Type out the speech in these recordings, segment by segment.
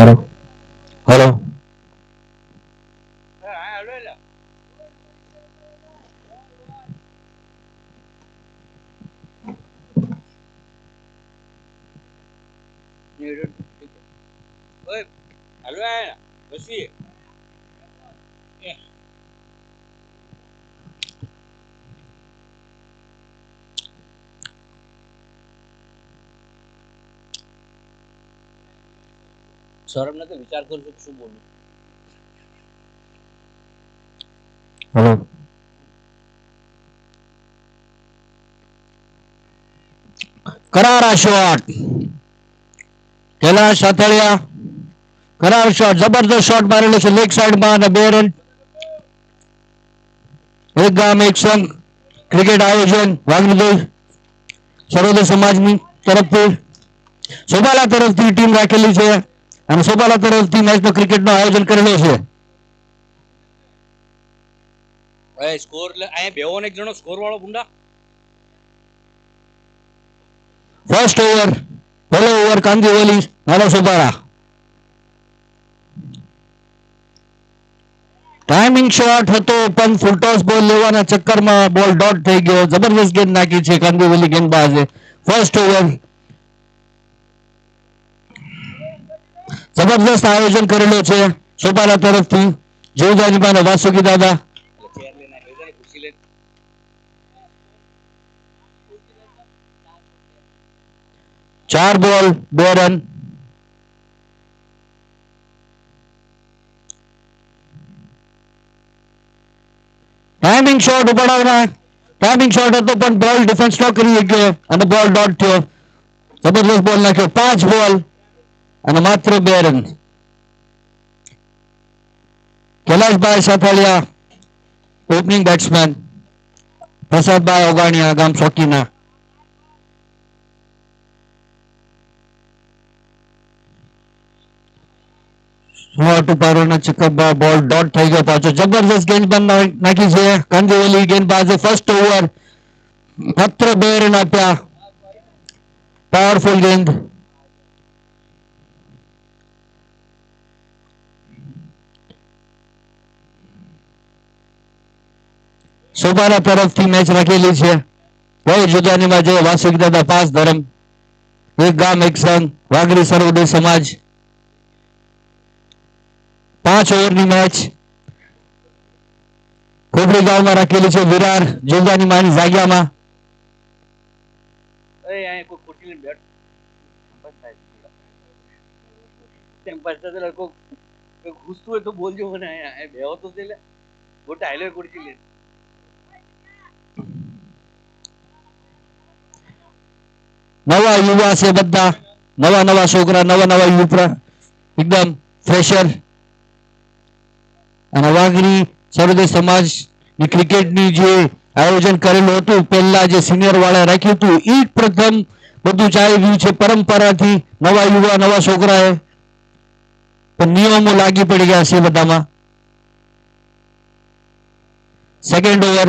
Hello hello Saurabh ને તો વિચાર કરું છું શું બોલું. हेलो करारा शॉट कैलाश साथड़िया करार शॉट जबरदस्त शॉट मारेलो છે લેગ સાઈડમાં અને બે રન એક ગામ એક સંઘ ક્રિકેટ આયોજન વાઘનગર સર્વોદય સમાજની તરફથી સોબાલા તરફથી ટીમ રાખેલી છે અને સોબાલા તરફથી મેચનો ક્રિકેટનું આયોજન કરેલું છે. સ્કોર અહીંયા બેવો ને એક જણો સ્કોર વાળો ગુંડા. ફર્સ્ટ ઓવર પહેલો ઓવર કાંદીવલી નાનો સોબાલા ટાઈમિંગ શોટ હતો પણ ફૂલ ટોસ બોલ લેવાના ચક્કરમાં બોલ ડોટ થઈ ગયો. જબરદસ્ત ગેંદ નાખી છે કાંદીવલી ગેંદબાજે. ફર્સ્ટ ઓવર જબરદસ્ત આયોજન કરેલું છે સોપાલા તરફથી જીવદાનીબા અને વાસુકી દાદા. ચાર બોલ 2 રન. ટાઈમિંગ શોટ ઉપાડવાના ટાઈમિંગ શોટ હતો પણ બોલ ડિફેન્સ ન કરી શક્યો અને બોલ ડોટ થયો. જબરદસ્ત બોલ નાખ્યો. 5 બોલ અને માત્ર 2 રન. कैलाशभाई साथालिया ओपनिंग बैट्समैन प्रसादभाई ओगाणिया गाम शौकीना शॉट उपाड़वाना चक्कરમાં બોલ ડોટ થઈ ગયો પાછો. જબરદસ્ત ગેંદબાજ નાખી છે કાંદીવલી ગેંદબાજે. ફર્સ્ટ ઓવર માત્ર 2 રન આપ્યા. પાવરફુલ ગેંદ. સોબાલા તરફથી મેચ રાખેલી છે. બહુ જુદાનીમાં જો વાસુકી દાદા 5 ધરમ એક ગામ એક સંઘ વાઘરી સર્વોદય સમાજ. 5 ઓવરની મેચ ખોબડી ગામમાં રાખેલી છે. વિરાર જોગાની માની જાગ્યામાં. ઘૂસતું હોય તો બોલજો મને. બેહો તો મોટા હાઈલો ખુરશી લે. નવા યુવા છે બધા. નવા નવા છોકરા નવા નવા યુવા એકદમ ફ્રેશર. અને વાઘરી સર્વોદય સમાજની ક્રિકેટની જે આયોજન કરેલું હતું પહેલા જે સિનિયર વાળા રાખ્યું હતું એ પ્રથમ બધું ચાલી રહ્યું છે પરંપરાથી. નવા યુવા નવા છોકરાએ પણ નિયમો લાગી પડી ગયા છે બધામાં. સેકન્ડ ઓવર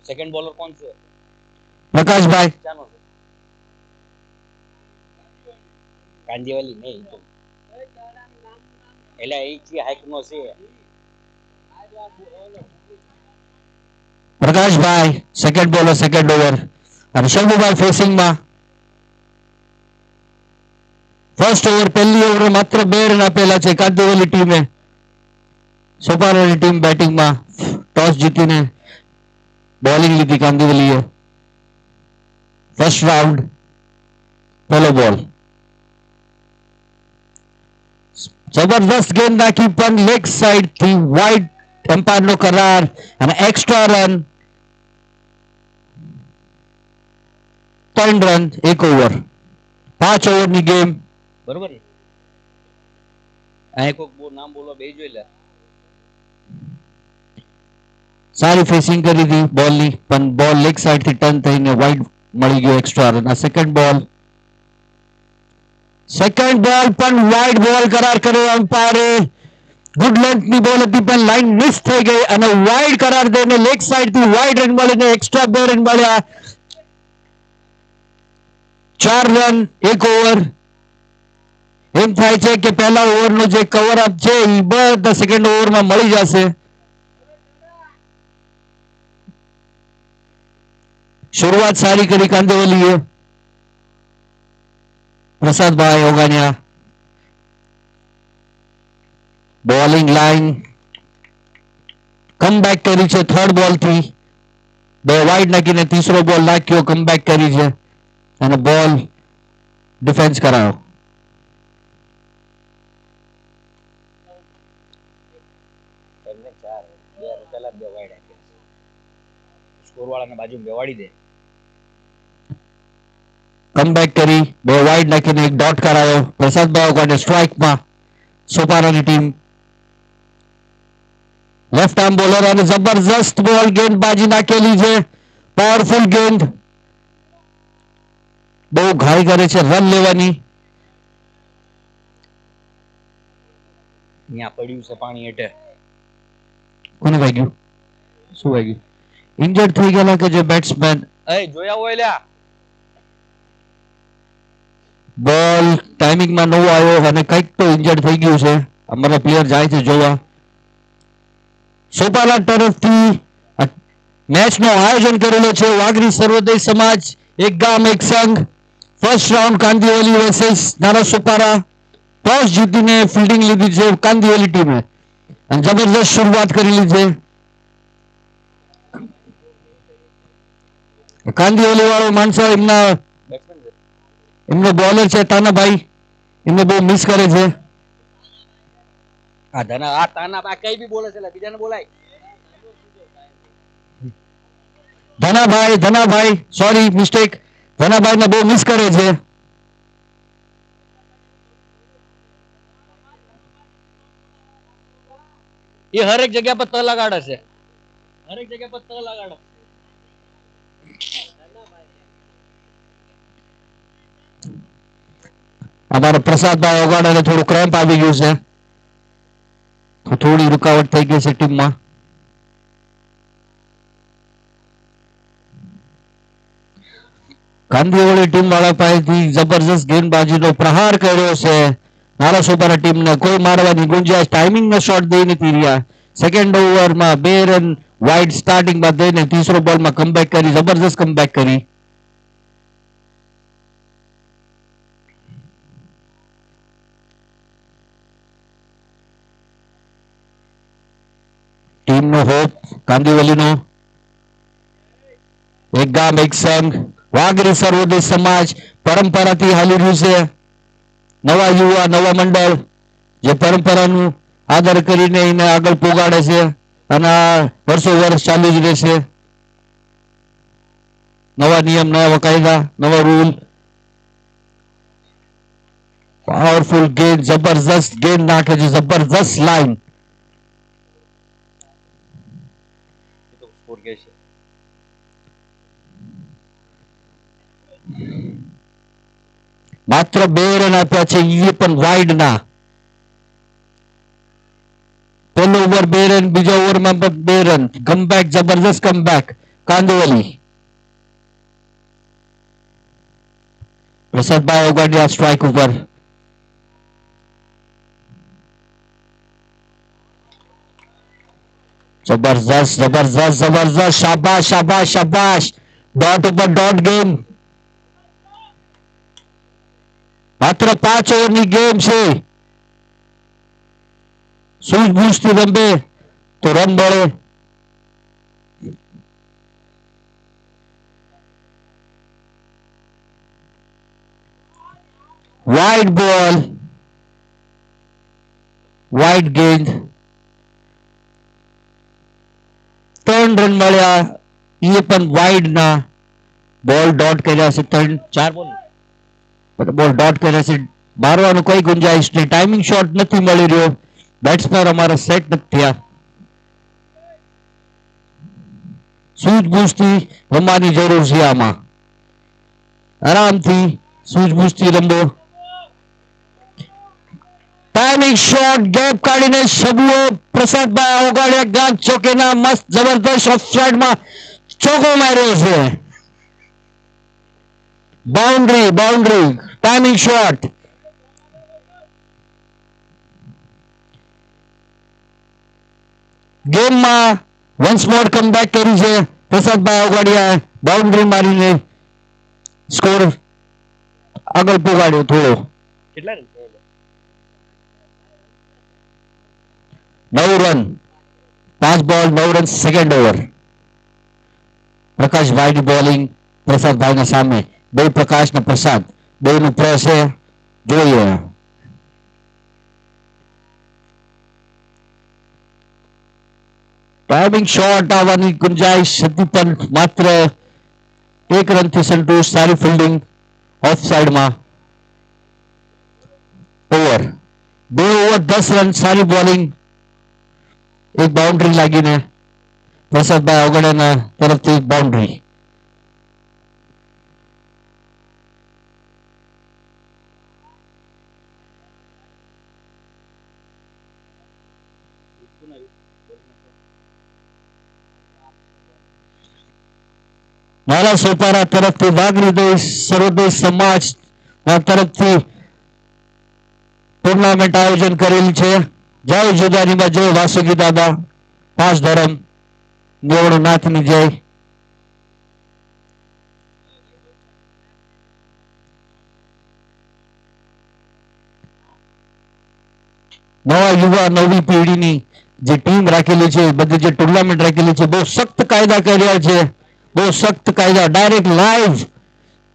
સેકન્ડ બોલર કોણ છે? પ્રકાશભાઈ કાંદીવલી નહીં તો એટલે એ જે હાઈક નો છે. Prakashbhai second bowler second over અને શંભુભાઈ ફેસિંગમાં. ફર્સ્ટ ઓવર પહેલી ઓવર માત્ર 2 રન આપેલા છે કાંદીવલી ટીમે. સોપારાની ટીમ બેટિંગમાં ટોસ જીતીને બોલિંગ લીધી કાંદીવલીએ. ફર્સ્ટ રાઉન્ડ પહેલો બોલ. જબરદસ્ત ગેંદ નાખી પણ લેગ સાઈડ થી વાઇડ. એમ્પાયરનો કરાર અને એક્સ્ટ્રા રન. 3 run 1 over. 5 ઓવરની ગેમ. બરોબર. અહીં કોઈ નામ બોલવા બે જોઈ લે. સારી ફેસિંગ કરી હતી બોલની પણ બોલ લેગ સાઈડ થી ટર્ન થઈને વાઇડ મળી ગયો એક્સ્ટ્રા રન. આ સેકન્ડ બોલ પણ વાઇડ બોલ કરાર કર્યો એમ્પાયરે. ગુડ લેન્થની બોલ હતી પણ લાઈન મિસ થઈ ગઈ અને વાઇડ કરાર દઈને લેગ સાઈડ થી વાઇડ રન મળીને એક્સ્ટ્રા 2 રન મળ્યા. 4 રન 1 ઓવર. એમ થાય છે કે પહેલા ઓવરનો જે કવર અપ છે એ બધા સેકન્ડ ઓવરમાં મળી જશે. શરૂઆત સારી કરી કાંદિવલીએ. પ્રસાદભાઈ ઓગાણિયા. બોલિંગ લાઈન કમબેક કરી છે થર્ડ બોલથી. 2 વાઇડ નાખીને ત્રીસો બોલ નાખ્યો, કમબેક કરી છે અને બોલ ડિફેન્સ કરાયો. એમને 4 2 પેલા 2 વાઇડ આપ્યા સ્કોર વાળાને બાજુ બેવાડી દે. કમબેક કરી 2 વાઇડ નાખીને એક ડોટ કરાયો. Prasadbhai ઓગાડે સ્ટ્રાઇકમાં. સોપારાની team. Left arm bowler અને જબરજસ્ત બોલ ગેંદબાજી નાખેલી છે. પાવરફુલ ગેંદ. બહુ ઘાઈ કરે છે રન લેવાની. અહીંયા પડ્યું છે પાણી હેઠે. કોને વાગ્યું? શું વાગ્યું? ઇન્જર્ડ થઈ ગયેલા કે જે બેટ્સમેન? એ જોયા હોય લ્યા. બોલ ટાઈમિંગમાં નવો આવ્યો અને કંઈક તો ઇન્જર્ડ થઈ ગયું છે. અમારા પ્લેયર જાય છે જોવા. સોપારા તરફથી મેચનું આયોજન કરેલો છે વાઘરી સર્વોદય સમાજ, એક ગામ એક સંઘ. ફર્સ્ટ રાઉન્ડ કાંદિવલી વર્સેસ નાના સોપારા. ટોસ જીતીને ફિલ્ડિંગ લીધી છે કાંદિવલી ટીમે અને જબરદસ્ત શરૂઆત કરેલી છે. કાંદિવલી વાળો માણસો એમનો બોલર છે તાનાભાઈ, એમને બહુ મિસ કરે છે. આ ધના આ તાના આ કઈ બી બોલે છે લે બીજાને બોલાય. Dhanabhai sorry mistake. ધનાભાઈ ને બહુ મિસ કરે છે. એ હરેક જગ્યા પર ત લગાડે છે. હરેક જગ્યા પર ત લગાડે. અમારા પ્રસાદભાઈ ઓગાડાને થોડું ક્રેમ્પ આવી ગયું છે, તો થોડી રૂકાવટ થઈ ગઈ છે ટીમમાં. કાંદિવલી ટીમ વાળા પાસેથી જબરજસ્ત ગેંદબાજીનો પ્રહાર કર્યો છે. નાના સોપારા ટીમને કોઈ મારવાની ગુંજાઈશ, ટાઈમિંગનો શોટ દઈ નથી રહ્યા. સેકન્ડ ઓવરમાં 2 રન વાઇડ સ્ટાર્ટિંગમાં દઈને ત્રીસો બોલમાં કમબેક કરી, જબરજસ્ત કમબેક કરી. ટીમનો હોપ કાંદિવલીનો, એક ગામ એક સંઘ, વાઘરી સર્વોદય સમાજ પરંપરાથી હાલી રહ્યું છે. નવા યુવા નવા મંડળ જે પરંપરાનું આદર કરીને એને આગળ પોગાડે છે અને આ વર્ષો વર્ષ ચાલુ જ રહેશે. નવા નિયમ, નવા કાયદા, નવા રૂલ. પાવરફુલ ગેમ, જબરજસ્ત ગેમ નાખે છે, જબરજસ્ત લાઈન. સ્કોર કે છે માત્ર 2 રન આપ્યા છે, એ પણ વાઇડ ના. પહેલો ઓવર 2 રન, બીજા ઓવરમાં પણ 2 રન. કમબેક, જબરજસ્ત કમબેક કાંદિવલી. પ્રસાદભાઈ ઓગાડિયા સ્ટ્રાઇક ઉપર. જબરજસ્ત જબરજસ્ત જબરજસ્ત, શાબાશ શાબાશ શાબાશ. ડોટ ઉપર ડોટ ગેમ. માત્ર 5 ઓવરની ગેમ છે. સૂઝબૂઝથી રમે તો રન મળે. વાઇડ બોલ, વાઇડ ગેંદ. 3 રન મળ્યા, એ પણ વાઇડ ના. બોલ ડોટ કર્યા છે, 3-4 બોલ ડોટ કર્યા છે. મારવાનું કોઈ ગુંજાઈશ નહીં. ટાઈમિંગ શોટ નથી મળી રહ્યો. બેટ્સમેન અમારા સેટ નથી થયા. સૂઝબૂઝથી રમવાની જરૂર છે આમાં. આરામથી સૂઝબૂઝથી રમો. ટાઈમિંગ શોટ, ગેપ કાઢીને શબુઓ પ્રસાદભાઈ ઓગાડિયા ગાંચ ચોકેના મસ્ત જબરદસ્ત ઓફસાઇડમાં ચોકો માર્યો છે. Boundary, timing shot. ગેમમાં વન્સ મોર કમબેક કરી છે પ્રસાદભાઈ ઓગડિયાએ બાઉન્ડ્રી મારીને સ્કોર આગળ પોગાડ્યો થોડો. કેટલા રન છે 9 રન 5 બોલ 9 રન સેકન્ડ ઓવર. પ્રકાશભાઈની બોલિંગ પ્રસાદભાઈના સામે બે પ્રકાશ ને પ્રસાદ બેનું પ્રેસ છે જોઈએ. ટાઈમિંગ શોટ આવવાની ગુંજાઈશ હતી પણ માત્ર 1 રનથી સંતોષ. સારી ફિલ્ડિંગ ઓફ સાઈડમાં. ઓવર 2 ઓવર 10 રન સારી બોલિંગ. એક બાઉન્ડ્રી લાગીને પ્રસાદભાઈ ઓગડિયાના તરફથી બાઉન્ડ્રી. નાલા સોપારા તરફથી વાઘરીદય સર્વોદય સમાજ તરફથી ટુર્નામેન્ટ આયોજન કરેલ છે. જય જુદાનીમાં જય વાસુકી દાદા પાંચ ધરમ દેવળો નાથની જય. નવા યુવા નવી પેઢીની જે ટીમ રાખેલી છે બધી જે ટુર્નામેન્ટ રાખેલી છે બહુ સખ્ત કાયદા કર્યા છે. બહુ સખ્ત કાયદા. ડાયરેક્ટ લાઈવ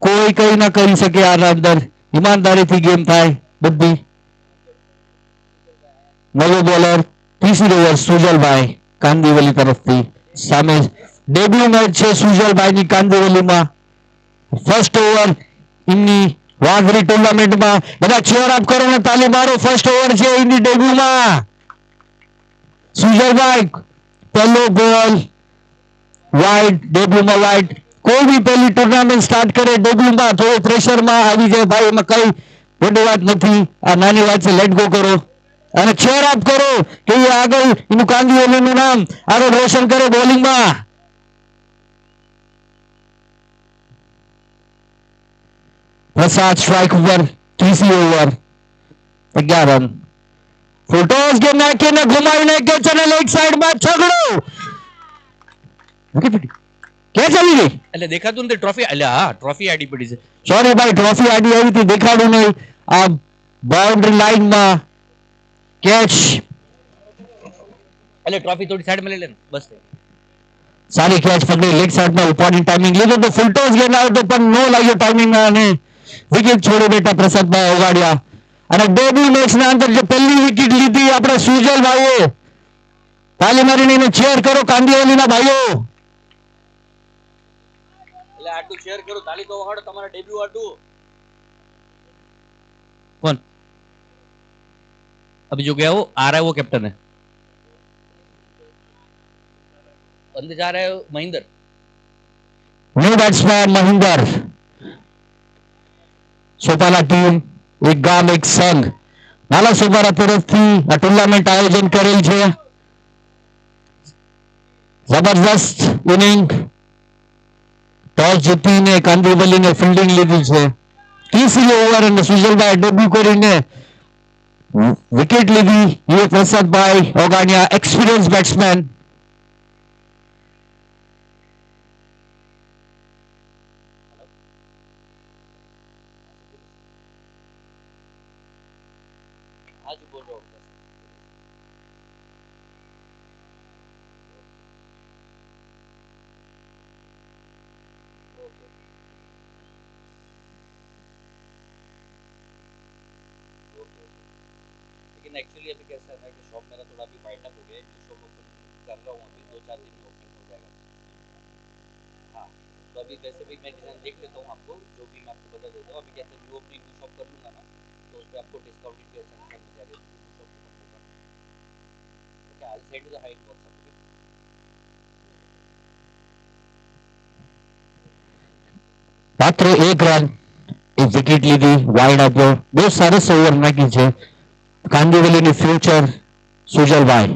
કોઈ કઈ ના કરી શકે. આના અંદર ઈમાનદારીથી ગેમ થાય બધી. નવો બોલર ત્રીસી ઓવર સુજલભાઈ કાંદીવલી તરફથી સામે ડેબ્યુ મેચ છે સુજલભાઈની કાંદીવલીમાં. ફર્સ્ટ ઓવર એમની વાઘરી ટુર્નામેન્ટમાં. બધા ચેર અપ કરો ને તાલી મારો. ફર્સ્ટ ઓવર છે એમની ડેબ્યુમાં. સુજલભાઈ પહેલો બોલ વાઇડ. ડેબ્યુમાં વાઇડ. કોઈ બી પહેલી ટુર્નામેન્ટ સ્ટાર્ટ કરે ડેબ્યુમાં થોડો પ્રેશરમાં આવી જાય ભાઈ. એમાં કઈ મોટી વાત નથી. આ નાની વાત છે. લેટ ગો કરો અને ચેર અપ કરો કે એ આગળ એનું કાંદીવલીનું નામ આગળ રોશન કરે બોલિંગમાં. પ્રસાદ સ્ટ્રાઇક ઉપર ત્રીસી ઓવર 11 રન. ફોટોસ કે નાખીને ઘુમાવીને કેચ અને લેગ સાઈડમાં છગડો. કે ચાલી ગઈ એટલે દેખાતું નથી ટ્રોફી. એટલે હા ટ્રોફી આડી પડી છે. સોરી ભાઈ ટ્રોફી આડી આવી હતી દેખાડું નહીં. આ બાઉન્ડ્રી લાઈનમાં કેચ. એટલે ટ્રોફી થોડી સાઈડમાં લઈ લે ને બસ. સારી કેચ પકડી લેગ સાઈડમાં ઉપાડી ટાઈમિંગ લીધો તો ફૂલ ટોસ ગેમ આવ્યો પણ નો લાગ્યો ટાઈમિંગમાં અને વિકેટ છોડી બેઠા પ્રસાદભાઈ ઓગાડિયા. અને ડેબ્યુ મેચના અંદર જે પહેલી વિકેટ લીધી આપણે સુજલભાઈએ. તાલી મારીને એને ચેર કરો કાંદીવલીના ભાઈઓ. એટલે આટલું શેર કરો તાલી તો વહાડો તમારા ડેબ્યુ આટલું. कौन अभी जो गया वो आ रहा है वो कैप्टन है. अंदर जा रहा है Mahendra. New batsman Mahendra. Sopara team એક ગામ એક સંઘ નાલા સોપારા તરફથી આ ટુર્નામેન્ટ આયોજન કરેલ છે. જબરદસ્ત ઇનિંગ. ટોસ જીતીને કાંદીવલીને ફિલ્ડિંગ લીધી છે. ત્રીસી ઓવર અને સુજલભાઈ ડેબ્યુ કરીને વિકેટ લીધી. એ પ્રસાદભાઈ ઓગાણિયા એક્સપિરિયન્સ બેટ્સમેન. आज बोल रहा हूँ लेकिन एक्चुअली अभी कैसा है ना कि शॉप मेरा थोड़ा अभी वाइंड अप हो गया है. न्यू शॉप ओपन कर रहा हूँ अभी 2-4 दिन में ओपन हो जाएगा. हाँ तो अभी वैसे भी मैं डिजाइन देख लेता हूँ आपको जो भी मैं आपको बता देता हूँ. अभी कैसे न्यू ओपनिंग न्यू शॉप कर लूँगा ना तो उस पर आपको डिस्काउंट भी अच्छा खासा मिल जाएगा. न्यू शॉप ओपन होगा. Okay I send the height WhatsApp. Okay માત્ર 1 રન એ વિકેટ લીધી. વાઇડ આપ્યો. બહુ સરસ ઓવર નાખી છે કાંદીવલીની ફ્યુચર સુજલભાઈ.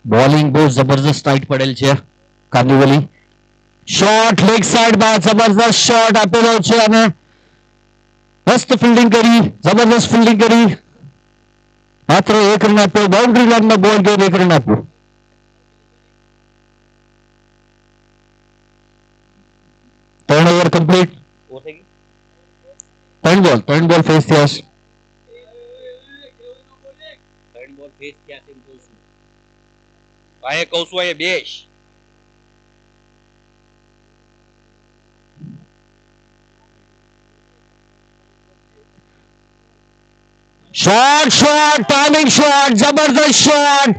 બોલિંગ બહુ જબરદસ્ત ટાઈટ પડેલ છે કાંદીવલી. શોટ લેગ સાઈડ બાદ જબરદસ્ત શોટ આપેલો છે અને मस्त फील्डिंग करी, जबरदस्त फील्डिंग करी, मात्र 1 रन आप्यो, बाउंड्री लाइन में बॉल गयो, 1 रन आप्यो. ત્રણ ઓવર કમ્પ્લીટ. वो थे कि 3 બોલ ફેસ થયા છે. थर्ड बॉल फेस क्या थे तो आए कौसु आए बेश શોટ, ટાઇમિંગ શોટ, જબરદસ્ત શોટ,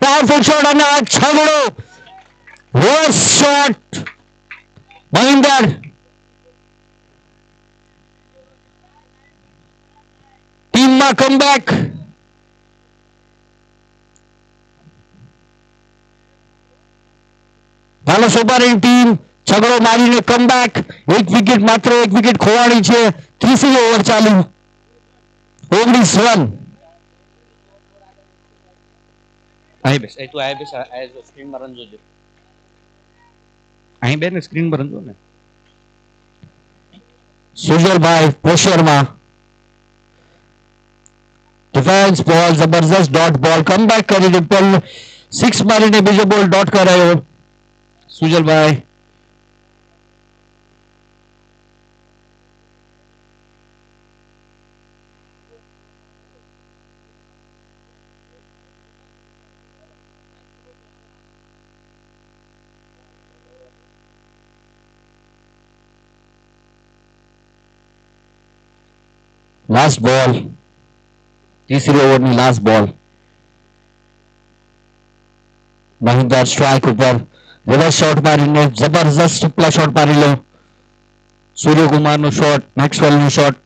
પાવરફુલ શોટ અને આ છગડો, રિવર્સ શોટ, મહિન્દર. ટીમમાં કમબેક. હાલો સોપારીની ટીમ છગડો મારીને કમબેક. 1 વિકેટ, માત્ર 1 વિકેટ ખોવાણી છે. 30 ઓવર ચાલુ, 19 રન. आए बेश ए तो आए बेश आए जो स्क्रीन में रन जो आए बेन स्क्रीन में रन जो ने સુજલભાઈ પ્રેશરમાં. ડિફેન્સ બોલ જબરદસ્ત ડોટ બોલ, કમબેક કરી ટ્રિપલ 6 મારીને બીજો બોલ ડોટ કરાયો સુજલભાઈ. લાસ્ટ બોલ, तीसरी ओवરની લાસ્ટ બોલ. મહિન્દર સ્ટ્રાઇક ઉપર રિવર્સ શોટ મારીને જબરદસ્ત ટ્રિપલા શોટ મારી લો. સૂર્યકુમારનો શોટ, મેક્સવેલનો shot.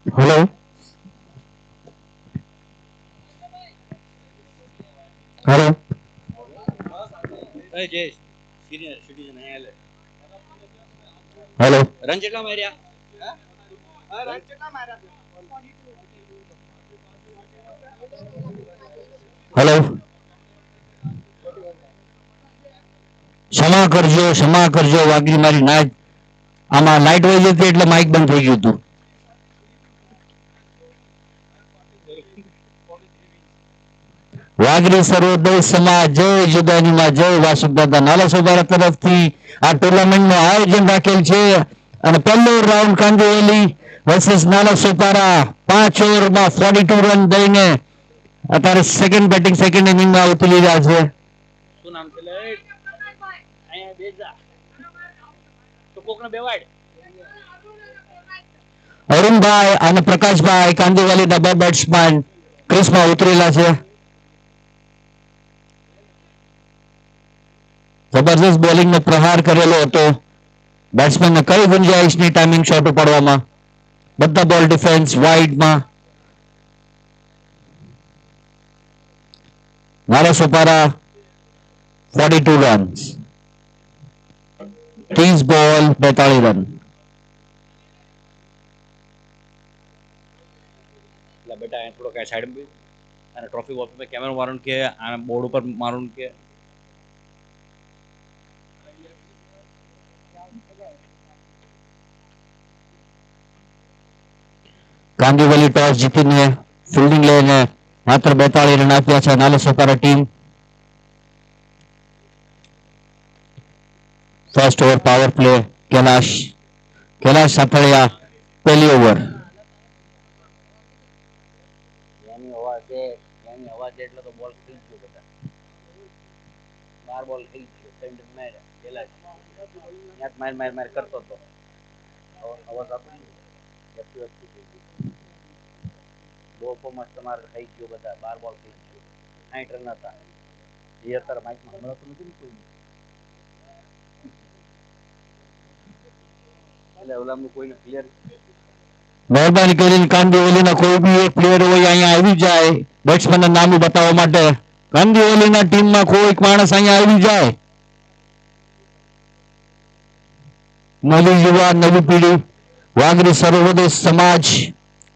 Hello hello Jayesh senior citizen है ले हेलो रन चेटला मार्या हेलो क्षमा करજો વાગી મારી નાઈટ આમાં લાઈટ વહી જતી એટલે માઇક બંધ થઈ ગયું હતું વાઘરી સર્વોદય સમાજ જય જુદાની માં જય વાસુદાદા નાલા સોબારા તરફથી આ ટુર્નામેન્ટનું આયોજન રાખેલ છે અને પહેલો રાઉન્ડ કાંદિવલી વર્સિસ નાલા સોપારા 5 ઓવરમાં 42 રન દઈને અત્યારે સેકન્ડ બેટિંગ સેકન્ડ ઇનિંગમાં ઉતરી રહ્યા છે શું નામ છે લે અહીંયા બેજા તો કોકને બેવાડ અરુણભાઈ અને પ્રકાશભાઈ કાંદિવલીના બે બેટ્સમેન ક્રીઝમાં ઉતરેલા છે જબરજસ્ત બોલિંગનો પ્રહાર કરેલો હતો બેટ્સમેનને કઈ ગુંજાઈશ નહીં ટાઈમિંગ શોટ ઉપાડવામાં બધા બોલ ડિફેન્સ વાઇડમાં નાલા સોપારા 42 રન્સ 30 બોલ 42 રન એટલે બેટા અહીંયા થોડો કાંઈ સાઈડ में અને ટ્રોફી વોફી पे कैमरा मारून के आना बोर्ड ऊपर मारून के કાંદિવલી ટોસ જીતીને ફિલ્ડિંગ લઈને માત્ર 42 રન આપ્યા છે Nala Sopara team first over power play Kailash Sataliya પહેલી ઓવર यानी हवा से એટલે તો બોલ થઈ ગયો બેટા 12 બોલ થઈ ગયો સેન્ટર માર પેલા યાદ માર કરતો તો અવાજ આપતો નથી વસ્તુ થઈ ગઈ બહુ ફોર્મસ તમારે થઈ ગયો બધા 12 બોલ થઈ ગયો 60 રન હતા એ અત્યારે માઇકમાં હમણાં તો નથી કોઈ એટલે ઓલામનું કોઈને ક્લિયર મહેરબાની કરીને કાંદિવલીના કોઈ બી એક પ્લેયર હોય અહીંયા આવી જાય બેટ્સમેનના નામ બતાવવા માટે કાંદિવલીના ટીમમાં કોઈ માણસ અહીંયા આવી જાય નવી યુવા નવી પીઢી વાઘરી સર્વોદય સમાજ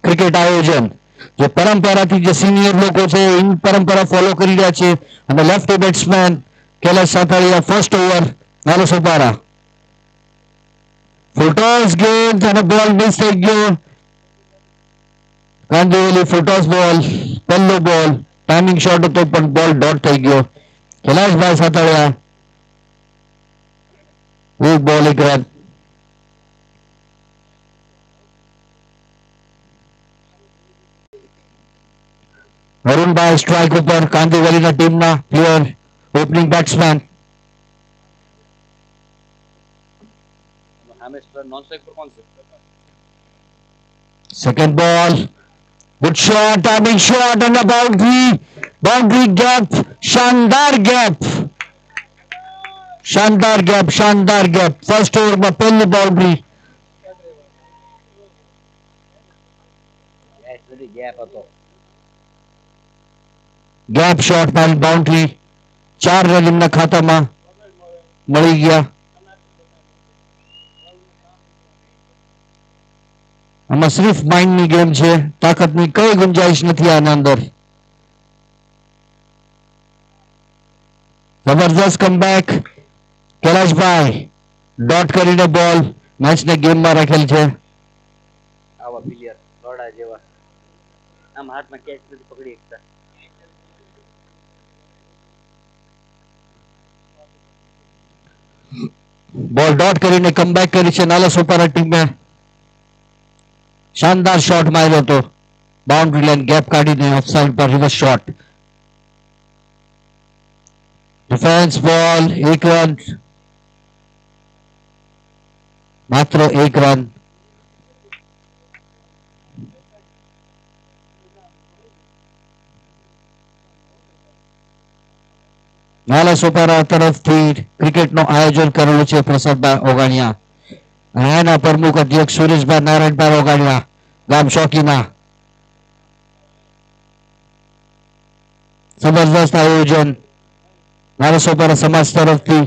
ક્રિકેટ આયોજન જે પરંપરાથી જે સિનિયર લોકો છે એ પરંપરા ફોલો કરી રહ્યા છે અને left batsman Kailash Sataliya first over Nala Sopara ફૂટોસ game અને બોલ મિસ થઈ ગયો કાંદિવલી ફૂટોસ બોલ પહેલો બોલ ટાઈમિંગ શોટ હતો પણ બોલ ડોટ થઈ ગયો कैलाशભાઈ સાતળિયા એક બોલ એક રન અરુણભાઈ સ્ટ્રાઇક ઉપર કાંદિવલીના ટીમના પ્લેયર ઓપનિંગ બેટ્સમેન हमें नॉन स्ट्राइक पर कौन से Second ball. Good shot, timing shot and a boundary. Boundary gap. Shandar gap. Shandar gap. First over में पहली boundary. एक्चुअली गैप હતો Gap shot by boundary. 4 run એમના ખાતામાં મળી ગયા આમાં સિર્ફ માઇન્ડની ગેમ છે તાકાતની કઈ ગુંજાઈશ નથી આના અંદર જબરજસ્ત કમબેક कैलाशભાઈ ડોટ કરીને બોલ મેચને ગેમમાં રાખેલ છે આવા પ્લેયર થોડા જેવા આમ હાથમાં કેચ નથી પકડી શકતા બોલ ડોટ કરીને કમબેક કરી છે નાલા સોપારા ટીમે શાનદાર શોટ માર્યો હતો બાઉન્ડ્રી લાઈન ગેપ કાઢીને ઓફસાઇડ પર રિવર્સ શોટ ડિફેન્સ બોલ એક રન માત્ર એક રન નાલા સોપારા તરફથી ક્રિકેટનું આયોજન કરેલું છે પ્રસાદભાઈ ઓગાણિયા અને એના પ્રમુખ અધ્યક્ષ સુરેશભાઈ નારાયણભાઈ ઓગાણિયા ગામ શોકીના જબરદસ્ત આયોજન નારાસોપારા સમાજ તરફથી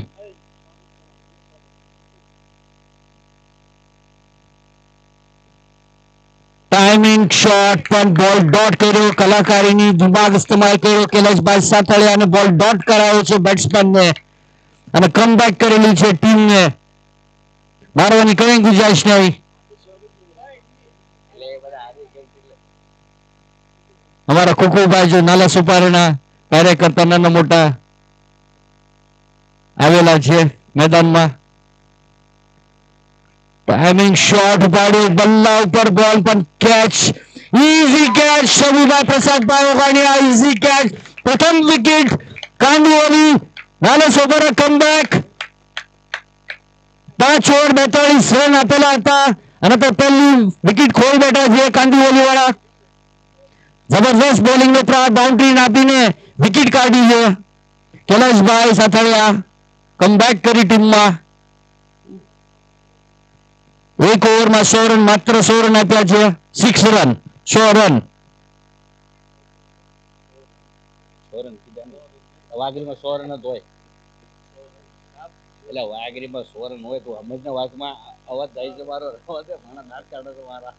ટાઈમિંગ શોટ પણ બોલ ડોટ કર્યો કલાકારીની દિમાગ ઇસ્તેમાલ કર્યો કૈલાશભાઈ સાથળિયાને બોલ ડોટ કરાયો છે બેટ્સમેનને અને કમબેક કરેલી છે ટીમને મારવાની કઈ ગુંજાઈશ નહીં અમારા કુકુભાઈ જો નાલા સુપારીના કાર્યકર્તા નાના મોટા આવેલા છે મેદાનમાં ટાઈમિંગ શોટ ઉપાડ્યો બલ્લા ઉપર બોલ પણ કેચ ઈઝી કેચ શબીભાઈ પ્રસાદભાઈ ઓગાણિયા ઈઝી કેચ પ્રથમ વિકેટ કાંદીઓની Nala Sopara comeback 5 over 42 run આપેલા હતા અને તો પહેલી વિકેટ ખોઈ બેઠા છે કાંદીઓલી વાળા જબરદસ્ત બોલિંગ નો બાઉન્ડ્રી આપીને વિકેટ કાઢી છે કૈલાશભાઈ સાથળિયા કમબેક કરી ટીમમાં 1 ઓવરમાં 100 રન માત્ર 100 રન આપ્યા છે 6 રન 100 રન વાઘરીમાં 100 રન જ હોય એટલે વાઘરીમાં 100 રન હોય તો હમણાં વાઘમાં અવાજ જાય છે મારો અવાજ ઘણા દાંત કાઢે છે મારા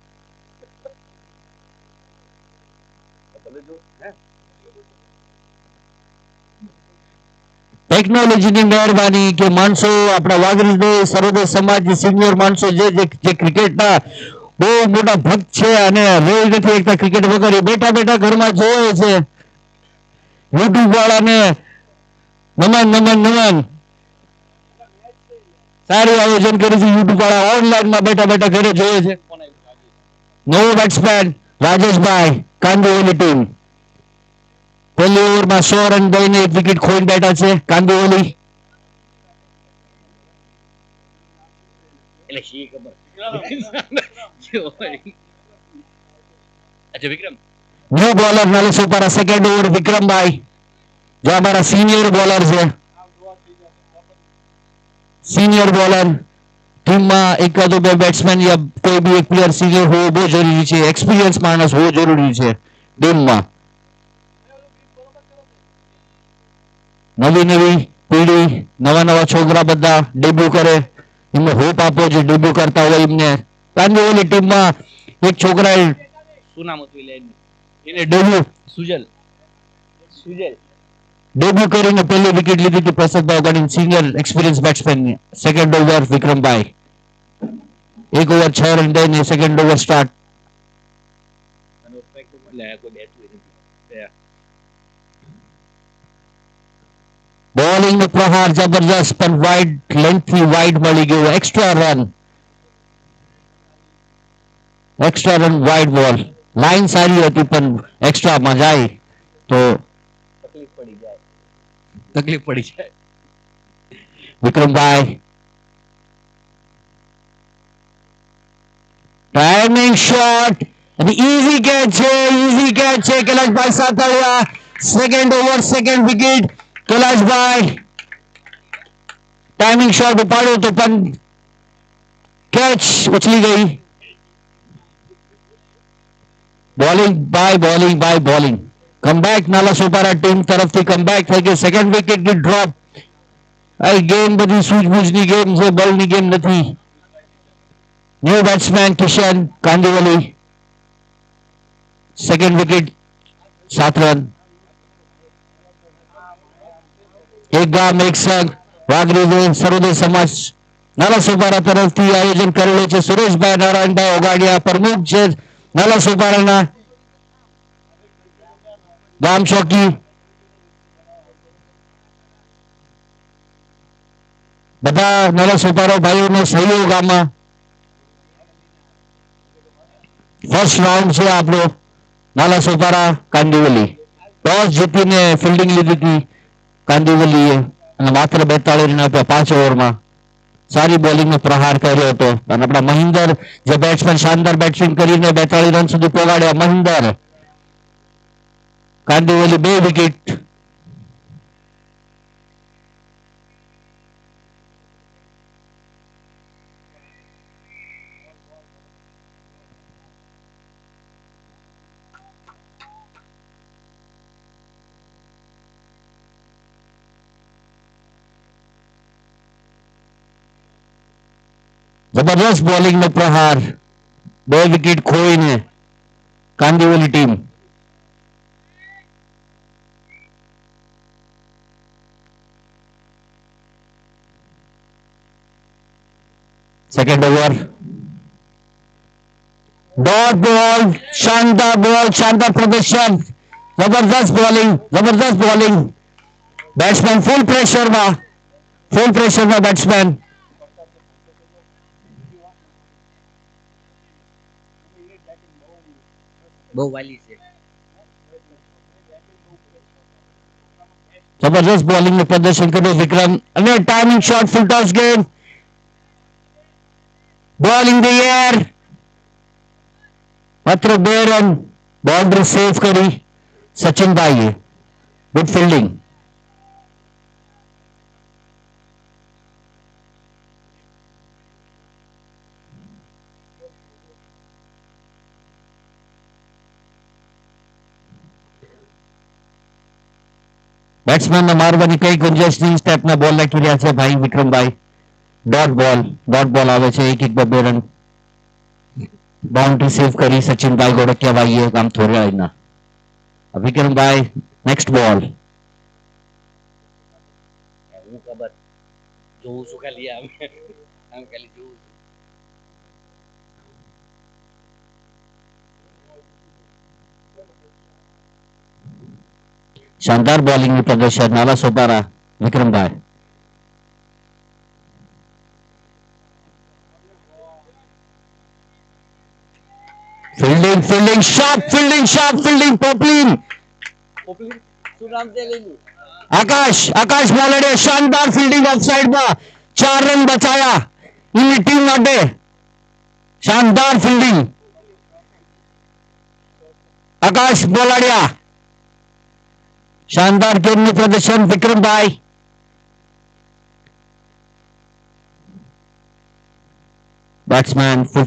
ટેકનોલોજીની મહેરબાની કે માણસો આપણા વાઘરી સર્વોદય સમાજ સિનિયર માણસો જે ક્રિકેટના બહુ મોટા ભક્ત છે અને રોજ નથી એકતા ક્રિકેટ વગર બેઠા બેઠા ઘરમાં જોવે છે યુટ્યુબ વાળાને નમન સારું આયોજન કર્યું છે યુટ્યુબ વાળા ઓનલાઈનમાં બેઠા બેઠા ઘરે જોવે છે નવો બેટ્સમેન રાજેશભાઈ કાંદીઓલી ટીમ પહેલી ઓવરમાં 100 રન દઈને એક વિકેટ ખોઈને બેઠા છે કાંદીઓલી એટલે શી ખબર अच्छा विक्रम न्यू बॉलर नाले सुपारा सेकंड ओवर विक्रम भाई जो हमारा सीनियर बॉलर है सीनियर बॉलर टीम में एक तो બે બેટ્સમેન या कोई भी एक प्लेयर सीनियर हो वो जरूरी है एक्सपीरियंस मानस हो जरूरी है टीम में नवी नवी पीढ़ी नवा नवा छोकरा बदा डेब्यू करे इनमें होप आपो जो डेब्यू करता हो इनने कांदीवली टीम में एक छोकरा શું નામ હતું એને ડેબ્યુ સુજલ ડેબ્યુ કરીને પહેલી વિકેટ લીધી હતી પ્રસાદભાઈ Ogani senior experience batsman second over વિક્રમભાઈ 1 ઓવર 6 રન દઈને સેકન્ડ ઓવર સ્ટાર્ટ બોલિંગ નો પ્રહાર જબરજસ્ત પણ વાઇડ લેન્થથી વાઇડ મળી ગયો extra run wide ball line સારી હતી પણ એક્સ્ટ્રામાં જાય તો તકલીફ પડી જાય વિક્રમભાઈ ટાઈમિંગ શોટ અને ઈઝી કેચ છે કૈલાશભાઈ Sathaliya second over second wicket કૈલાશભાઈ ટાઈમિંગ શોટ ઉપાડ્યો તો પણ કેચ ઉછળી ગઈ બોલિંગ કમબેક નાલા સુપારા ટીમ તરફથી કમબેક થઈ ગઈ સેકન્ડ વિકેટ ની ડ્રોપ આ ગેમ બધી સૂઝબૂઝની ગેમ છે બોલની ગેમ નથી new batsman Kishan Kandivali second wicket 7 run એક ગામ એક સંઘ વાઘરી સર્વોદય સમાજ નાલા સુપારા તરફથી આયોજન કરેલું છે સુરેશભાઈ નારાયણભાઈ ઓગાડિયા પ્રમુખ છે નાલા સુપારાના ગામ ચોકી બધા નાલા સુપારા ભાઈઓનો સહયોગ આમાં ફર્સ્ટ રાઉન્ડ છે આપણો નાલા સુપારા કાંદીવલી ટોસ જીતીને ફિલ્ડિંગ લીધી હતી કાંદીવલીએ અને માત્ર 42 રન આપ્યા 5 ઓવરમાં સારી બોલિંગનો પ્રહાર કર્યો હતો અને આપણા મહિન્દર જે બેટ્સમેન શાનદાર બેટિંગ કરીને 42 રન સુધી પહોંચાડ્યા મહિન્દર કાંદીવલી 2 વિકેટ જબરદસ્ત બોલિંગ નો પ્રહાર, 2 વિકેટ ખોઈને Kandivali team. Second over, dot ball, शानदार प्रदर्शन, जबरदस्त बॉलिंग. बैट्समैन फुल प्रेशर में बैट्समैन. બહુ વાલી છે. जबरदस्त बॉलिंग में प्रदर्शन કર્યું વિક્રમ, અને timing shot, full toss game, ball in the air, मात्र 2 रन, बाउंड्री सेव करी सचिनભાઈએ. Good fielding. બેટ્સમેન ને મારવાની કઈ ગુંજાઈશ નહીં. સ્ટેપના બોલ નાખી રહ્યા છે ભાઈ વિક્રમભાઈ. ડોટ બોલ આવે છે, 1-2 રન, બાઉન્ડ્રી સેવ કરી સચિનભાઈ ગોડકિયાભાઈએ કામ થોડા એના. વિક્રમભાઈ નેક્સ્ટ બોલ. હું ખબર જોઉં છું ખાલી આમ ખાલી જોઉં છું. शानदार बॉलिंग में प्रदर्शन, नाला सोपारा विक्रमभाई. फील्डिंग शार्प फील्डिंग पोपलिन. શું નામ છે લેલું? आकाश मोलड़े शानदार फील्डिंग ऑफ साइड में 4 रन बचाया इन टीम માટે. शानदार फील्डिंग आकाश मोलड़िया. शानदार टीमનું પ્રદર્શન વિક્રમભાઈ. Batsman full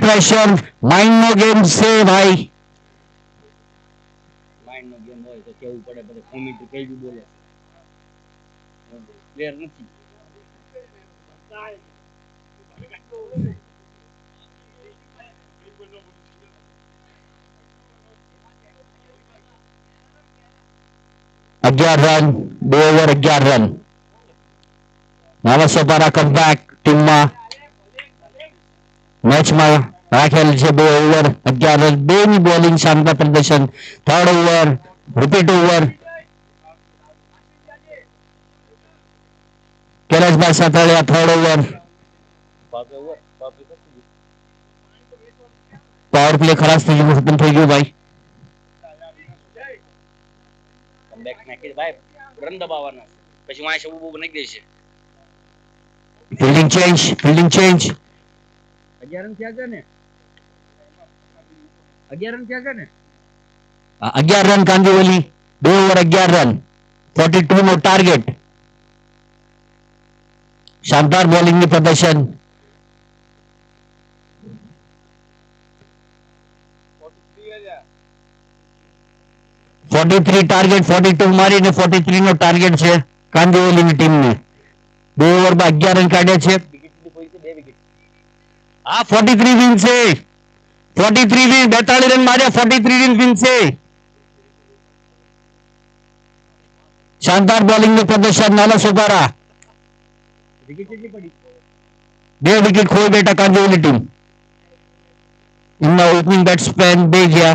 pressure, mind no game से भाई. માઇન્ડ નો ગેમ હોય તો કેવું પડે, બધે કોમેન્ટ કઈ બી બોલે, પ્લેયર નથી. अग्यार run, 2 over 11 run. Nala Sopara comeback टीमમાં મેચમાં રાખેલ છે. 2 ઓવર 11 રન, 2 ની બોલિંગ, શાનદાર પ્રદર્શન. 3rd over, repeat over. कैलाशભાઈ Sataliya 3rd over. Power play ખલાસ થઈ ગયું, ખતમ થઈ ગયું ભાઈ. કમબેક નાખી ભાઈ, રન દબાવવાના પછી વાંચ ઉભો નાખી દેશે. ફિલ્ડિંગ ચેન્જ 11 રન થયા છે ને, 11 રન થયા છે ને. 11 રન કાંદિવલી, 2 ઓવર 11 રન, 42 નો ટાર્ગેટ. शानदार बॉलिंग में प्रदर्शन. 43 टार्गेट, 42 મારીને 43 નો ટાર્ગેટ છે કાંદિવલીની ટીમને. 2 ઓવરમાં 11 રન કાઢ્યા છે. હા 43 વિન છે, 43 વિન, 42 રન માર્યા, 43 વિન છે. शानदार बॉलिंग में प्रदर्शन, नाला सोपारा. 2 विकेट खोई બેટા કાંદિવલી ટીમ. એમના ઓપનિંગ બેટ્સમેન બે ગયા.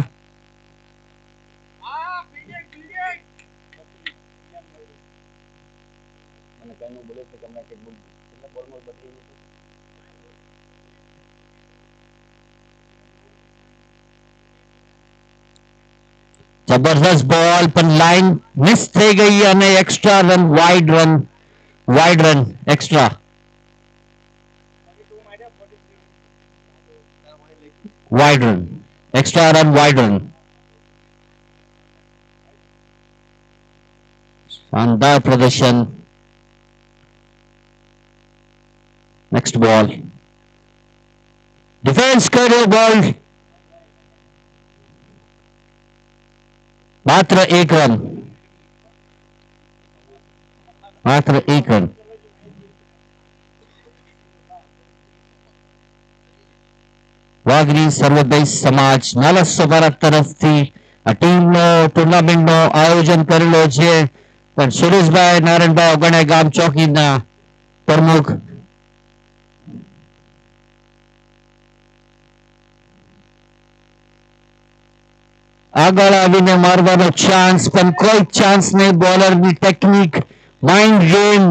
जबरदस्त बॉल पर लाइन मिस થઈ ગઈ અને extra run, wide run extra. Wide run, extra run, wide run. शानदार प्रदर्शन. नेक्स्ट बॉल, डिफेंस करो बॉल. मात्र 1 रन. વાઘરી સર્વોદય સમાજ નાલસોપારા તરફથી આ ટીમનો ટુર્નામેન્ટનો આયોજન કરેલો છે પણ સુરેશભાઈ નારાયણભાઈ ઓગણે ગામ ચોકીના પ્રમુખ આગળ આવીને મારવાનો ચાન્સ પણ કોઈ ચાન્સ નહીં બોલરની ટેકનિક માઇન્ડ ગેમ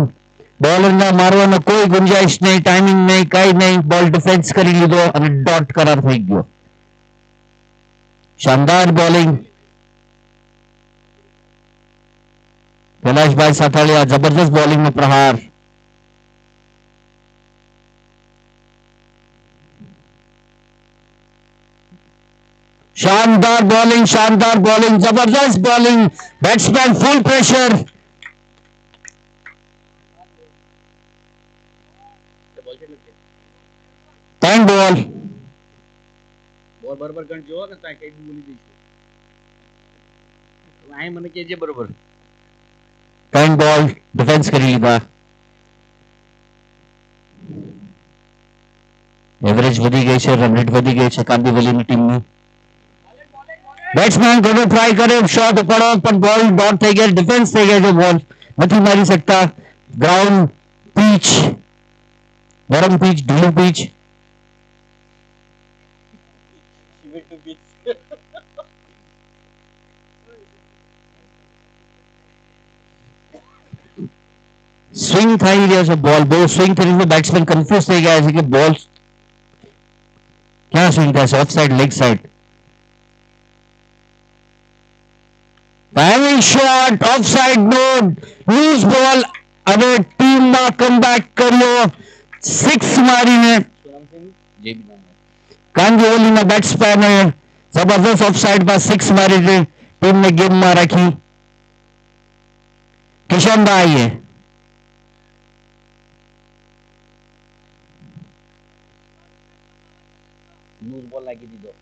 બોલરના મારવાનો કોઈ ગુંજાઈશ નહીં ટાઈમિંગ નહીં કઈ નહીં બોલ ડિફેન્સ કરી લીધો અને ડોટ કરાર થઈ ગયો શાનદાર બોલિંગ કૈલાશભાઈ સાથાલિયા જબરજસ્ત બોલિંગનો પ્રહાર શાનદાર બોલિંગ જબરદસ્ત બોલિંગ બેટ્સમેન ફૂલ પ્રેશર બોલ કેટલું છે 10 બોલ બોલ બરાબર ગણ જો ને ત્યાં કઈ બોલી દઈશું અહીં મને કહેજે બરોબર 10 બોલ ડિફેન્સ કરી લીધા એવરેજ વધી ગઈ છે રન રેટ વધી ગઈ છે કાંદીવલીની ટીમની બેટ્સમેન ઘણું ટ્રાય કર્યો શોટ પડો પણ બોલ ડોટ થઈ ગયા ડિફેન્સ થઈ ગયા છે બોલ નથી મારી શકતા ગ્રાઉન્ડ પીચ ગરમ પીચ ઢીલું પીચ સ્વિંગ થઈ રહ્યો છે બોલ બહુ સ્વિંગ થઈ રહ્યું છે બેટ્સમેન કન્ફ્યુઝ થઈ ગયા છે કે બોલ ક્યાં સ્વિંગ થાય છે off side leg side timing shot off side નો લૂઝ બોલ અને ટીમમાં કમબેક કર્યો 6 મારીને કાંદીવલીના બેટ્સમેને જબરદસ્ત ઓફ સાઈડમાં 6 મારીને ટીમને ગેમમાં રાખી કિશનભાઈએ લૂઝ બોલ લાગી દીધો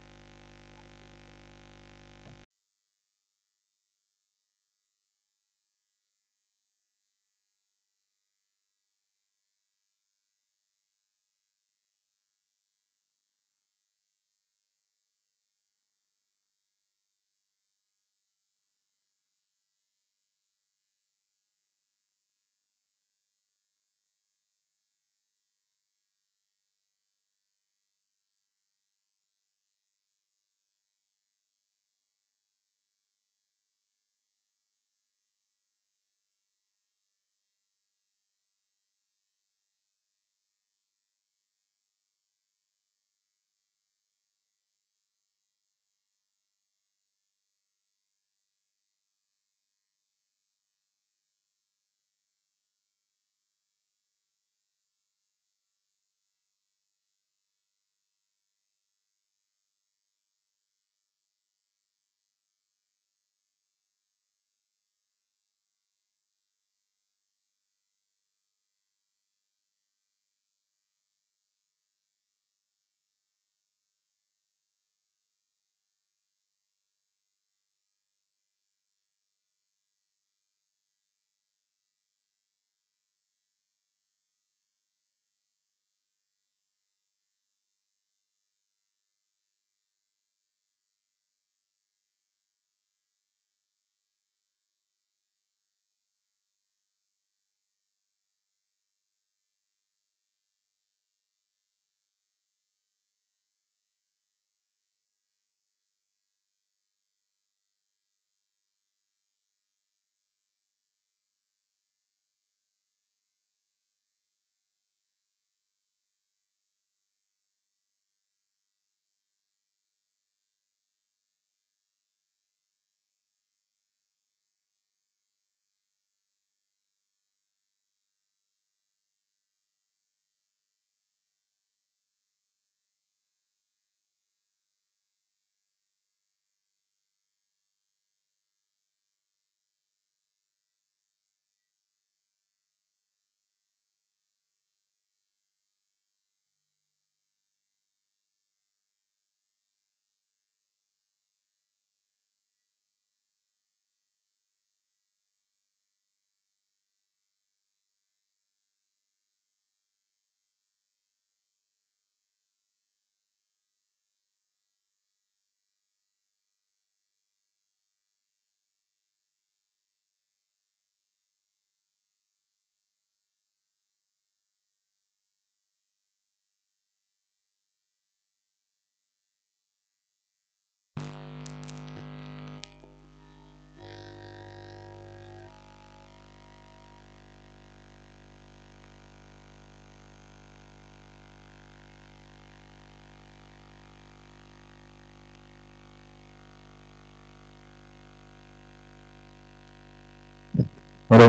બોલો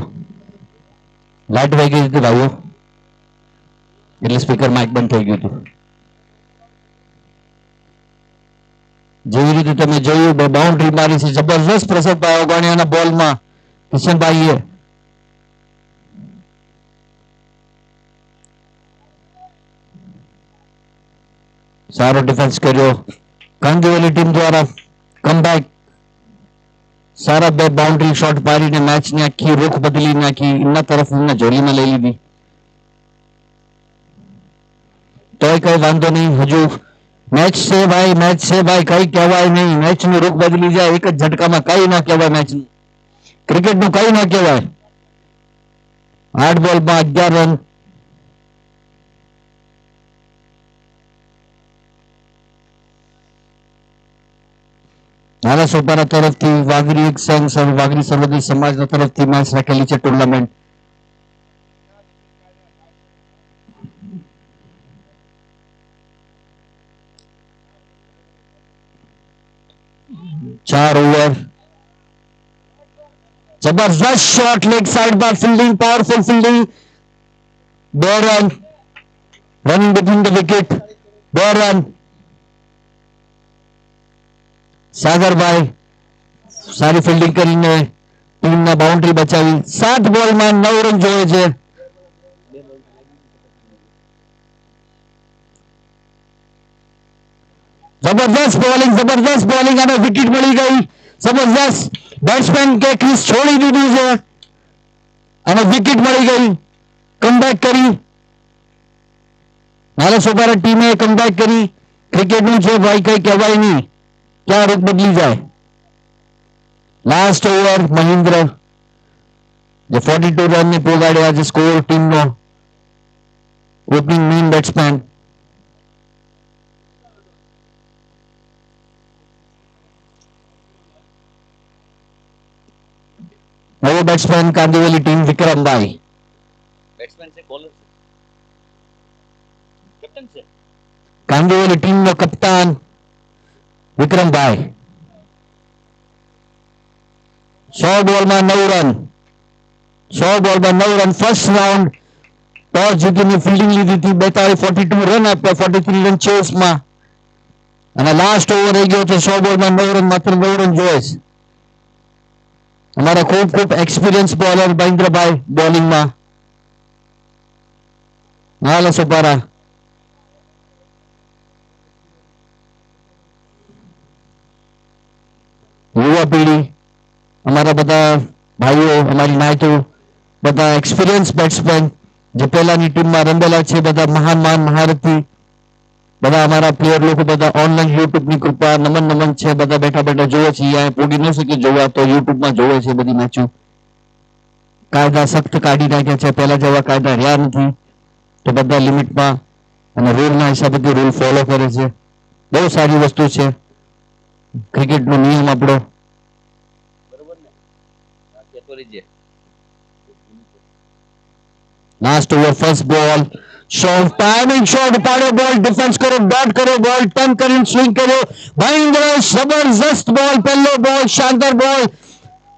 લાઈટ વહી ગઈ હતી ભાઈઓ એટલે સ્પીકર માઇક બંધ થઈ ગયું હતું. જેવી રીતે તમે જોયું બે બાઉન્ડ્રી મારી છે જબરજસ્ત પ્રસરભાઈ ઓગાણિયાના બોલમાં કિશનભાઈએ સારો ડિફેન્સ કર્યો. કાંદીવલી ટીમ દ્વારા કમબેક સારા બે બાઉન્ડ્રી શોટ પાડીને મેચની આખી રૂખ બદલી નાખી. એમના તરફ એમના જોલીમાં લઈ લીધી. તોય કઈ વાંધો નહીં, હજુ મેચ છે ભાઈ, મેચ છે ભાઈ, કઈ કહેવાય નહીં. મેચની રૂખ બદલી જાય એક જ ઝટકામાં, કઈ ના કહેવાય. મેચનું ક્રિકેટનું કઈ ના કહેવાય. 8 બોલમાં 11 રન. નાના સોપારા તરફથી વાઘરી એક સંઘ વાઘરી સર્વોદય સમાજના તરફથી મેચ રાખેલી છે ટુર્નામેન્ટ. चार ओवर जबरदस्त शॉट लेग साइड बार fielding, powerful fielding, 2 run running between the wicket, 2 run. સાગરભાઈ સારી ફિલ્ડિંગ કરીને ટીમના બાઉન્ડ્રી બચાવી. 7 બોલમાં 9 રન જોઈએ છે. જબરદસ્ત બોલિંગ અને વિકેટ મળી ગઈ. જબરદસ્ત બેટ્સમેન કે ક્રીઝ છોડી દીધું છે અને વિકેટ મળી ગઈ. કમબેક કરી નાલા સોપારા ટીમે કમબેક કરી. ક્રિકેટનું છે ભાઈ, કઈ કહેવાય નહીં, ક્યાં રૂપ બદલી જાય. લાસ્ટ ઓવર મહેન્દ્ર જે 42 રનને પોગાડ્યા આજે સ્કોર ટીમનો ઓપનિંગ મેઇન બેટ્સમેન. નવો બેટ્સમેન કાંદીવલી ટીમ વિક્રમભાઈ. बैट्समैन से बॉलर से कैप्टन से કાંદીવલી ટીમનો કપ્તાન વિક્રમભાઈ. 100 બોલમાં 9 રન. 100 બોલમાં 9 રન. ફર્સ્ટ રાઉન્ડ ટોસ જીતીને ફિલ્ડિંગ લીધી હતી. 42 રન આપ્યા 43 રન ચેસમાં અને લાસ્ટ ઓવર રહી ગયો છે. 100 બોલમાં 9 રન, માત્ર 9 રન જોઈએ છે. हमारा खूब एक्सपीरियंस बॉलर महेंद्र भाई बॉलिंग में. नाला सोपारा युवा पीढ़ी हमारा बता भाइयों, हमारी नायतो बता एक्सपीरियंस बैट्समैन जो पहलानी टीम में रमेला है, बता महान महारथी બધા અમારા પ્લેયર લોકો બધા ઓનલાઈન યુટ્યુબ ની કૃપા નમન નમન છે. બધા બેઠા બેઠા જોવે છે. અહીંયા પોગી ન શકે જોવા તો યુટ્યુબ માં જોવે છે બધી મેચો. કાયદા સખ્ત કાઢી નાખ્યા છે, પહેલા જેવા કાયદા રહ્યા નથી. તો બધા લિમિટમાં અને રૂલના હિસાબે રૂલ ફોલો કરે છે. બહુ સારી વસ્તુ છે ક્રિકેટનો નિયમ આપણો. बरोबर ने क्या तो लीजिए last over first ball shot, timing shot पाड़ो बॉल, डिफेंस करो, डॉट करो बॉल, टर्न करो, स्विंग करो. महेंद्र जबरदस्त बॉल, पहलो बॉल, शानदार बॉल.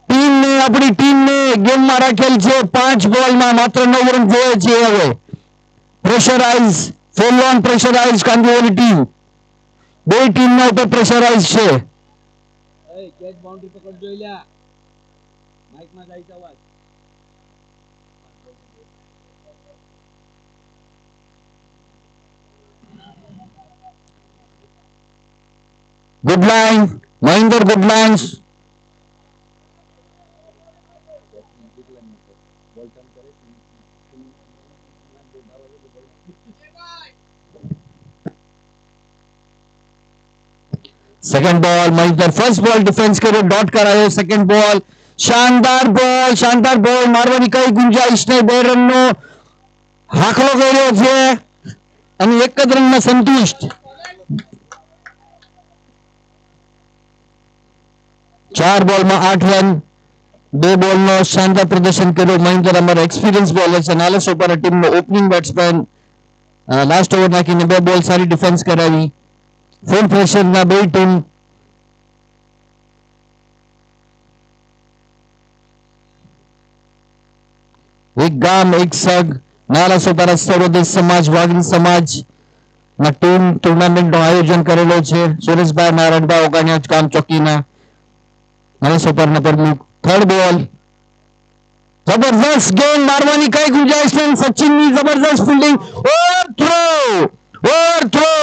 टीम ने अपनी टीम ने गेम में राखेल છે. 5 બોલ માં માત્ર 9 રન જોઈએ છે. હવે pressurise, full on pressurise Kandivali team. બે ટીમ ના ઉપર પ્રેશરાઇઝ છે. એ કેચ બાઉન્ડ્રી પકડ જોઈ લે, માઈક માં જાય છે અવાજ. Good line Mahendra, good lines. Second ball Mahendra, first ball defence करो, डॉट करायो. सेकंड बॉल शानदार बॉल मारવાની કઈ ગુંજાઈશ નહીં. 2 રનનો હાકલો કર્યો છે અને એક જ રનમાં સંતુષ્ટ. 4 બોલમાં 8 રન. 2 બોલનો શાનદાર પ્રદર્શન કર્યું મહેન્દ્ર. અમારા એક્સપિરિયન્સ બોલર છે. નાલા સોપારા ટીમનો ઓપનિંગ બેટ્સમેન. લાસ્ટ ઓવર નાખીને 2 બોલ સારી ડિફેન્સ કરાવી. ફૂલ પ્રેશરના બે ટીમ. એક ગામ એક સગ નાલા સોપારા સર્વોદય સમાજ વાઘરી સમાજ ના ટીમ ટુર્નામેન્ટ નું આયોજન કરેલો છે. સુરેશભાઈ નારાયણભાઈ ઓગાણિયા કામ ચોકીના નાલા સોપારના પ્રમુખ. થર્ડ બોલ જબરદસ્ત ગેમ મારવાની કઈ ગુંજાઈશ નહીં. સચિનની જબરદસ્ત ફિલ્ડિંગ. ઓવર થ્રો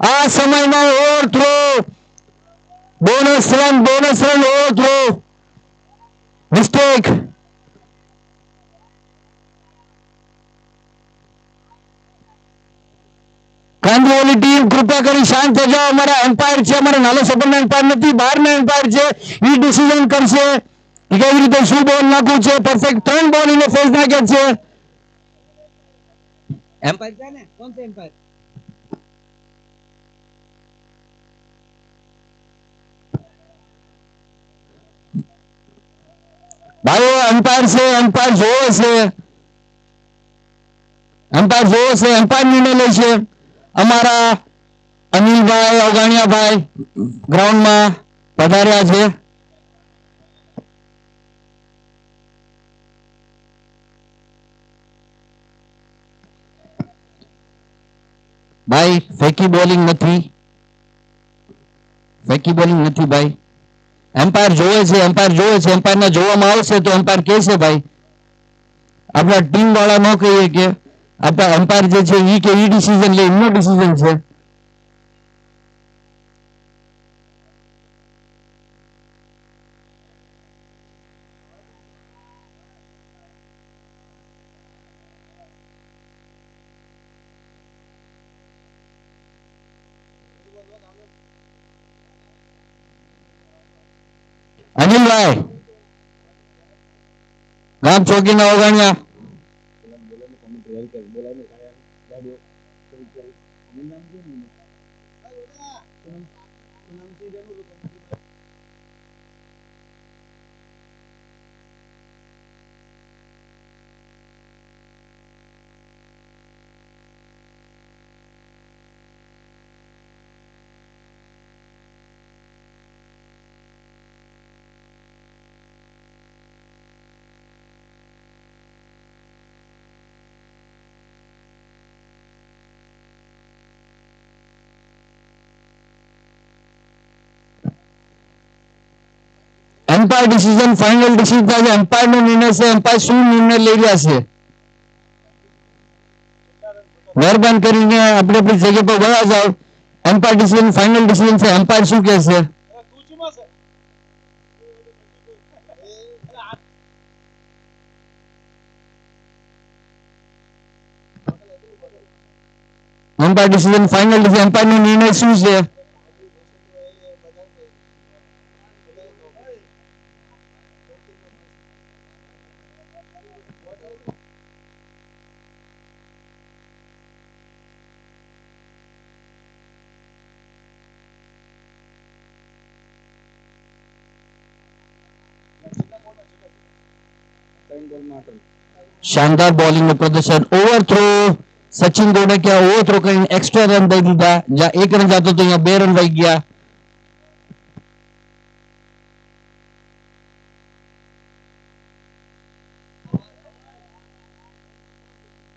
આ સમયમાં over throw. Bonus run over throw. Mistake. Kandivali team કૃપા કરી શાંત થઈ જાઓ. અમારા એમ્પાયર છે, અમારા નાલો સબંધના એમ્પાયર નથી, બહારના એમ્પાયર છે. એ ડિસિઝન કરશે કે કેવી રીતે શું બોલ નાખવું છે. પરફેક્ટ 3 બોલ એને ફેસ નાખે છે. एम्पायर क्या है? कौन से एम्पायर? ભાઈઓ એમ્પાયર છે, એમ્પાયર જોવે છે, એમ્પાયર નિર્ણય લે છે. અમારા અનિલભાઈ ઓગાણિયાભાઈ ગ્રાઉન્ડમાં પધાર્યા છે. ભાઈ ફેકી બોલિંગ નથી ભાઈ. એમ્પાયર જોવે છે, એમ્પાયરના જોવામાં આવશે તો એમ્પાયર કહેશે ભાઈ. આપણા ટીમ વાળા ન કહીએ કે આપણા એમ્પાયર જે છે ઈ કે ઈ ડિસિઝન લે, એમનો ડિસિઝન છે. અનિલભાઈ ગામ ચોકીના ઓગાણિયા. એમ્પાયર ડિસિઝન ફાઇનલ ડિસિઝન થાય છે. એમ્પાયર નો નિર્ણય છે. એમ્પાયર શું નિર્ણય લઈ રહ્યા છે? મહેરબાન કરીને આપણે આપણી જગ્યા પર વળા જાઓ. એમ્પાયર ડિસિઝન ફાઇનલ ડિસિઝન છે. એમ્પાયર શું કહે છે? Umpire decision final decision. Umpire નો નિર્ણય શું છે? શાનદાર બોલિંગ નું પ્રદર્શન. Over throw. Sachin Godkiya over throw કરીને એક્સ્ટ્રા રન દઈ દીધા. જ્યાં 1 રન જતો હતો અહીંયા 2 રન વહી ગયા.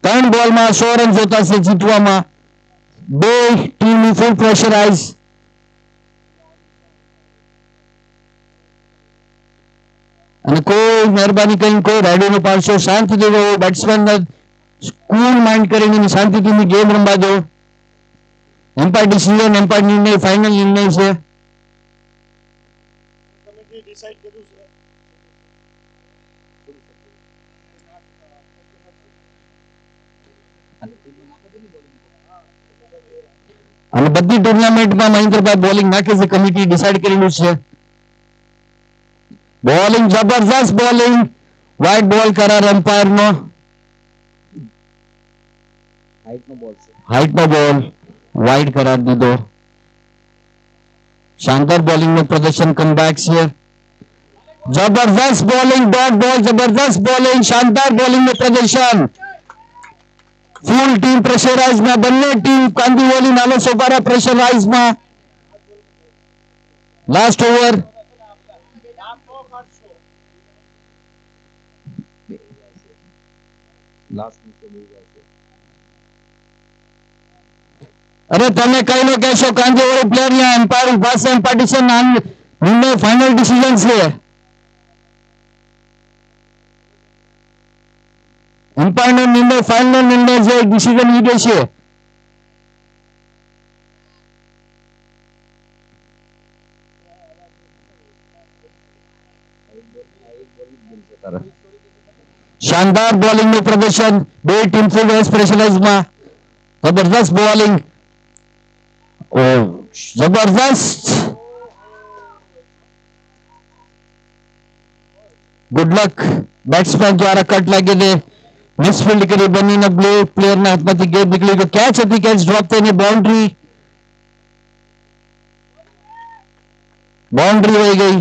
ત્રણ બોલમાં 100 રન જોતા છે જીતવામાં. બે ટીમ ફૂલ પ્રેશરાઇઝ. અને કોઈ મહેરબાની કરીને કોઈ રાઇડર નો પાડશો. શાંતિથી રહો. બેટ્સમેન કુલ માઇન્ડ કરીને શાંતિથી ગેમ રમવા દો. એમ્પાયર ડિસિઝન, એમ્પાયર નિર્ણય ફાઇનલ નિર્ણય છે. અને બધી ટુર્નામેન્ટમાં મહેન્દ્રભાઈ બોલિંગ નાખે છે. કમિટી ડિસાઈડ કરેલું છે. બોલિંગ જબરદસ્ત બોલિંગ. વાઇડ બોલ કરાર એમ્પાયર નો. હાઈટ નો બોલ વાઇડ કરાર દીધો. શાનદાર બોલિંગ નું પ્રદર્શન કમબેક છે. જબરદસ્ત બોલિંગ. ડોટ બોલ જબરદસ્ત બોલિંગ. શાનદાર બોલિંગ નું પ્રદર્શન. ફૂલ ટીમ પ્રેશરાઇઝમાં. બંને ટીમ કાંદીવલી નાનો સોપારા પ્રેશરાઇઝમાં. Last over. લાસ્ટ મેચ બહુ જાય છે. અરે તમે કઈ નો કહેશો કાંદીવલી પ્લેયર ને એમ્પાયરિંગ ફર્સ્ટ એન્ડ પાર્ટીશન નિર્ણય ફાઇનલ ડિસિઝન છે. એમ્પાયર નો નિર્ણય ફાઇનલ નિર્ણય છે, ડિસિઝન લીધો છે. એક બોલ જ બનશે તારે. શાનદાર બોલિંગ નું પ્રદર્શન બે ટીમ ફૂલ સ્પેશિયલાઇઝમાં જબરદસ્ત બોલિંગ. ઓ જબરદસ્ત ગુડ લક બેટ્સમેન દ્વારા કટ લાગીને મિસફિલ્ડ કરી બંનેના બ્લે પ્લેયરના હાથમાંથી ગેમ નીકળી ગયો. કેચ હતી, કેચ ડ્રોપ થઈને બાઉન્ડ્રી વહી ગઈ.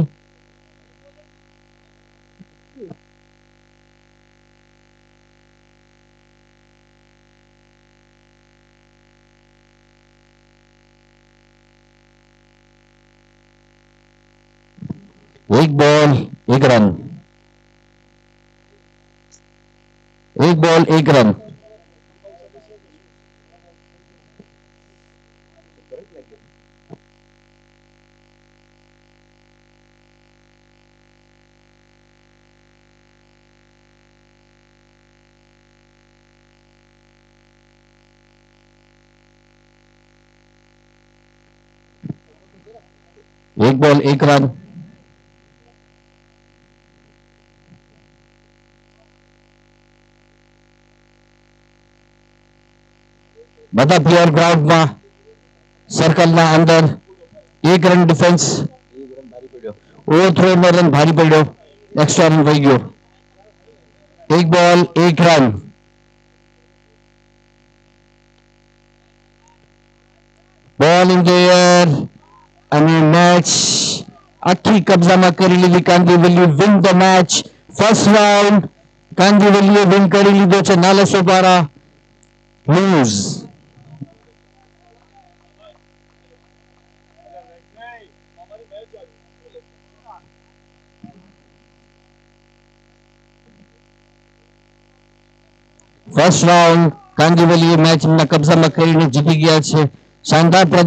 एक बॉल एक रन, एक बॉल एक रन. एक बॉल एक रन. બધા પ્લેયર ગ્રાઉન્ડમાં સર્કલના અંદર. એક રન ડિફેન્સ, એક રન ભારી પડ્યો. ઓવરથ્રો નો રન ભારી પડ્યો, એક્સ્ટ્રા રન થઈ ગયો. એક બોલ એક run. Ball in the air અને મેચ આખી કબજામાં કરી લીધી. Kandivali win the match. First round કાંદીવલીએ વિન કરી લીધો છે. નાલાસોપારા લૂઝ. ફર્સ્ટ રાઉન્ડ કાંદીવલીએ મેચ કબજામાં કરીને જીતી ગયા છે. શાનદાર